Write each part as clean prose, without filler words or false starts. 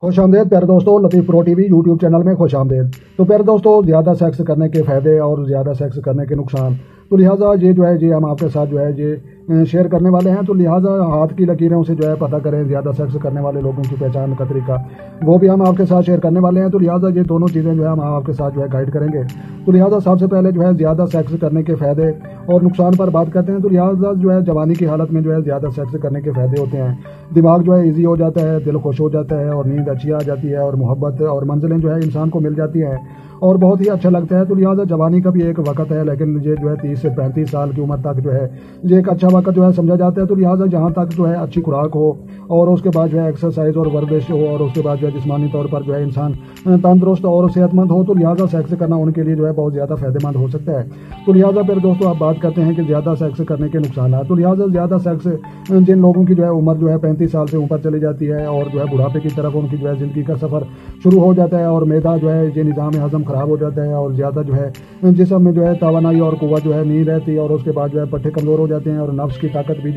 خوش آمدید پیارے دوستوں، لطیف پرو ٹی وی یوٹیوب چینل میں خوش آمدید۔ تو پیارے دوستوں، زیادہ سیکس کرنے کے فائدے اور زیادہ سیکس کرنے کے نقصان، تو لہٰذا یہ جو ہے ہم آپ کے ساتھ شیئر کرنے والے ہیں۔ تو لہٰذا ہاتھ کی لکیروں سے پتہ کریں زیادہ سیکس کرنے والے لوگوں کی پہچان کا طریقہ، وہ بھی ہم آپ کے ساتھ شیئر کرنے والے ہیں۔ تو لہٰذا یہ دونوں چیزیں ہم آپ کے ساتھ گائیڈ کریں گے۔ تو لہٰذا سب سے پہلے زیادہ سیکس کرنے کے فائدے اور نقصان پر بات کرتے ہیں۔ تو لہٰذا جوانی کی حالت میں زیادہ سیکس کرنے کے فائدے ہوتے ہیں۔ دماغ ایزی ہو جاتا ہے، دل خوش ہو جاتا ہے اور نیند اچھی آ جاتی ہے اور محبت اور منزلیں انسان کو مل جاتی ہیں اور بہت ہی اچھا لگتا ہے۔ تو لہٰذا جوانی کا بھی ایک وقت ہے، لیکن یہ 30 سے 35 سال کی عمر تک یہ ایک اچھا وقت سمجھا جاتا ہے۔ تو لہٰذا جہاں تک اچھی خوراک ہو اور اس کے بعد ایکسرسائز اور ورزش ہو اور اس کے بعد جسمانی طور پر انسان تندرست اور صحت مند ہو، تو لہٰذا سیکس کرنا ان کے لیے بہت زیادہ فائدہ مند ہو سکتا ہے۔ تو لہٰذا پھر دوستوں آپ بات کرتے ہیں کہ زیادہ سیکس کرنے کے نقصانات۔ تو لہٰذا زیادہ سیکس جن لوگوں کی عمر 35 سال سے اوپر چلی جاتی ہے اور بڑھاپے کی طرف ان کی زندگی کا سفر شروع ہو جاتا ہے اور معدہ یہ نظام ہضم خراب ہو جاتا ہے اور زیادہ جسم میں توانائی اور قوت نہیں رہتی اور اس کے بعد پٹھے کمزور ہو جاتے ہیں اور نفس کی طاقت بھی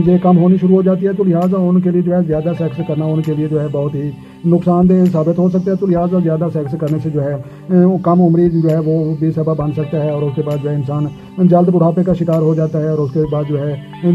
یہ کم ہونی شروع ہو جاتی ہے۔ تو لہٰذا ان کے لیے زیادہ سیکس کرنا ان کے لیے بہت ہی نقصان دہ ثابت ہو سکتا ہے۔ تو لہٰذا زیادہ سیکس کرنے سے کم عمری وہ بھی سبب بن سکتا ہے اور اس کے بعد انسان جلد بڑھاپے کا شکار ہو جاتا ہے اور اس کے بعد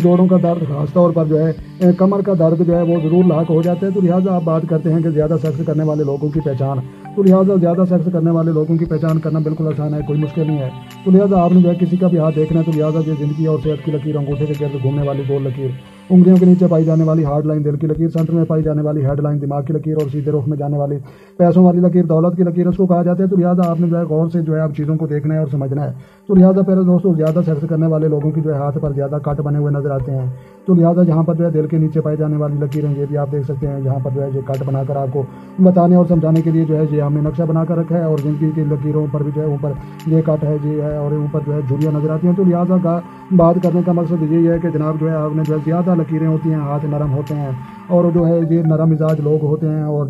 جوڑوں کا درد، خاص طور پر کمر کا درد وہ ضرور لاحق ہو جاتا ہے۔ تو لہٰذا آپ بات کرتے ہیں کہ زیادہ سیکس کرنے والے لوگوں کی پہچان۔ تو لہٰذا زیادہ سیکس کرنے والے لوگوں کی پہچان کرنا بالکل آسان ہے، کوئی مشکل نہیں ہے۔ تو لہٰذا آپ نے کسی کا بھی ہاتھ دیکھنا ہے تو لہٰذا یہ زندگی اور صحت کی لکیر، انگوٹھے کے گرد گھومنے والی گول لکیر، انگلیوں کے نیچے پائی جانے والی ہارڈ لائن دل کی لکیر، سینٹر میں پائی جانے والی ہیڈ لائن دماغ کی لکیر اور سیدھے رخ میں جانے والی پیسوں والی لکیر دولت کی لکیر اس کو کہا جاتا ہے۔ تو لہٰذا آپ نے غور سے آپ چیزوں کو دیکھنا ہے اور سمجھنا ہے۔ تو لہٰذا پہلے دوستوں زیادہ سیکس کرنے والے لوگوں کی ہاتھ پر زیادہ کٹ بنے ہوئے نظر آتے ہیں۔ تو لہٰذا جہاں پر دل کے نیچے پائی جانے والی لکیریں یہ بھی آپ دیکھ سکتے ہیں، جہاں پر یہ کٹ بنا کر آپ کو بتانے اور سمجھانے کے لیے یہ ہم نے نقشہ بنا کر رکھا ہے اور زندگی کی لکیروں پر بھی اوپر یہ کٹ ہے اور اوپر جھریاں نظر آتی ہیں۔ تو لہٰذا بات کرنے کا مقصد یہی ہے کہ جناب آپ نے زیادہ لکیریں ہوتی ہیں، ہاتھ نرم ہوتے ہیں اور یہ نرم مزاج لوگ ہوتے ہیں اور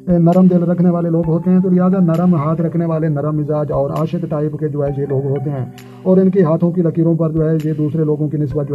نرم دل رکھنے والے لوگ ہوتے ہیں۔ تو لہٰذا نرم ہاتھ رکھنے والے، نرم مزاج اور عاشق ٹائپ کے یہ لوگ ہوتے ہیں اور ان کی ہاتھوں کی لکیروں پر یہ دوسرے لوگوں کی نسبت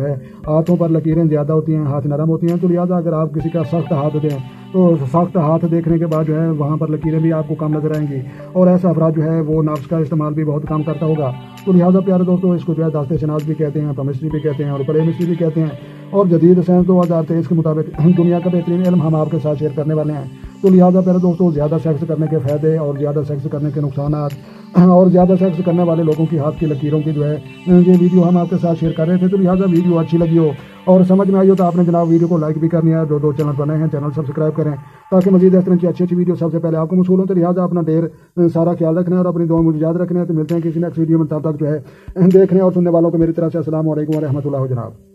ہاتھوں پر لکیریں زیادہ ہوتی ہیں، ہاتھ نرم ہوتی ہیں۔ تو لہٰذا اگر آپ کسی کا سخت ہاتھ دیں تو سخت ہاتھ دیکھنے کے بعد وہاں پر لکیریں بھی آپ کو کم نظر آئیں گی اور ایسا افراد وہ نفس کا استعمال بھی بہت کم کرتا ہوگا۔ تو لہٰذا پیارے دوستوں اس کو داست شناس بھی کہتے ہیں، کیمسٹری بھی کہتے ہیں اور پریمسٹری بھی کہتے ہیں اور جدید سائنس 2023 کے مطابق دنیا کا بہترین علم ہم آپ کے ساتھ شیئر کرنے والے ہیں۔ تو لہٰذا پیارے دوستوں زیادہ سیکس کرنے کے فائدے اور زیادہ سیکس کرنے کے نقصانات اور زیادہ سیکس کرنے والے لوگوں کی ہاتھ کی لکیروں کی یہ ویڈیو ہم آپ کے ساتھ شیئر کر رہے تھے۔ تو لہٰذا ویڈیو اچھی لگی ہو اور سمجھ میں آئی ہو تو آپ نے جناب ویڈیو کو لائک بھی کرنی ہے، جو چینل بنے ہیں چینل سبسکرائب کریں تاکہ مزید اس طرح کی اچھی ویڈیو سب سے پہلے آپ کو موصول ہوں۔ تو لہٰذا اپنا ڈھیر سارا خیال رکھنا ہے اور اپنی دعا مجھے یاد رکھنا ہے۔ تو ملتے ہیں کسی نیکسٹ ویڈیو میں، تب تک دیکھنے اور سننے والوں کو میری طرف سے السلام علیکم ورحمۃ اللہ جناب۔